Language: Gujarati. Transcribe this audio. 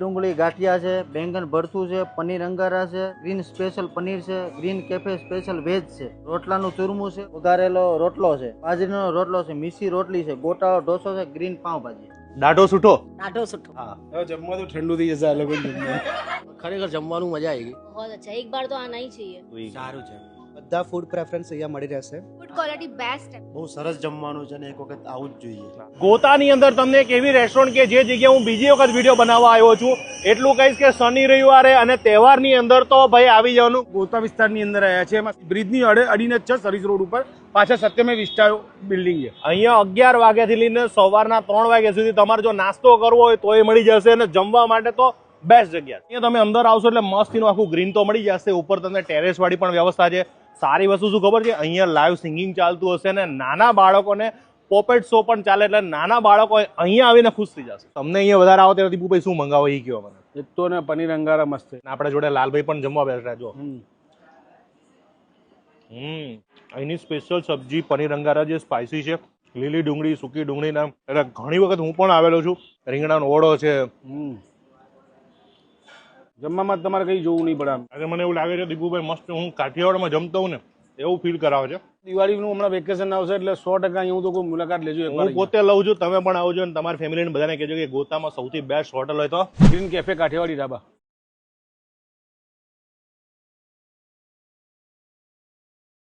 ડુંગળી ગાંઠિયા છે, બેંગન ભરથું છે, પનીર અંગારા છે, ગ્રીન સ્પેશિયલ પનીર છે, ગ્રીન કેફે સ્પેશિયલ વેજ છે, રોટલાનું ચૂરમું છે, વઘારેલો રોટલો છે, બાજરીનો રોટલો છે, મીસી રોટલી છે, ગોટાળો ઢોસો છે, ગ્રીન પાવભાજી. દાઢો સુઠો. હા હવે જમવા તો ઠંડુ થઈ જશે આ લોકો ખરેખર જમવાનું મજા આવી ગઈ. बहुत अच्छा है, एक बार तो आना ही चाहिए. સારું છે. બધા ફૂડ પ્રેફરન્સ અહીંયા મળી રહેશે. फूड क्वालिटी बेस्ट है. બહુ સરસ જમવાનું છે ને એક વખત આવું જ જોઈએ. ગોતાની અંદર તમને એક એવી રેસ્ટોરન્ટ કે જે જગ્યાએ હું બીજી વખત વિડીયો બનાવવા આવ્યો છું, એટલું કહીશ કે શનિ રવિવારે અને તહેવારની અંદર તો ભાઈ આવી જવાનું. ગોતા વિસ્તારની અંદર આવ્યા છે. એમાં બ્રિજની અડીને જ છે, સર્વિસ રોડ ઉપર પાછળ સત્યમે વિસ્ટા બિલ્ડિંગ છે. અહીંયા 11 વાગ્યાથી લઈને સવારના 3 વાગ્યા સુધી તમારે જો નાસ્તો કરવો હોય તો એ મળી જશે, અને જમવા માટે તો બેસ્ટ જગ્યા. અહીંયા તમે અંદર આવશો એટલે મસ્તીનું આખું ગ્રીન તો મળી જશે. ઉપર તમને ટેરેસ વાળી પણ વ્યવસ્થા છે. સારી વસ્તુ શું ખબર છે, અહીંયા લાઈવ સિંગિંગ ચાલતું હશે ને નાના બાળકોને પોપેટ શો પણ ચાલે, એટલે નાના બાળકો અહીંયા આવીને ખુશ થઈ જશે. તમને અહીંયા વધારે આવો ત્યારે દીપુભાઈ શું મંગાવો એ કહો મને. એક તો ને પનીર અંગારા મસ્ત છે. આપણે જોડે લાલભાઈ પણ જમવા બેઠા જો. અહીંની સ્પેશિયલ સબ્જી પનીર અંગારા જે સ્પાઇસી છે, લીલી ડુંગળી, સૂકી ડુંગળીના, એટલે ઘણી વખત હું પણ આવેલો છું. રીંગણાનો ઓળો છે. જમવામાં તમારે કઈ જોવું નહીં પડે. આજે મને એવું લાગે છે દીપુભાઈ મસ્ત હું કાઠિયાવાડમાં જમતો હોઉં ને એવું ફીલ કરાવે છે. દિવાળીનું હમણાં વેકેશન આવશે એટલે 100% અહીંયા હું તો કોઈ મુલાકાત લેજો એકવાર. હું પોતે લઉં છું, તમે પણ આવજો અને તમારી ફેમિલીને બધાને કહેજો કે ગોતામાં સૌથી બેસ્ટ હોટલ હોય તો ગ્રીન કેફે કાઠિયાવાડી ઢાબા.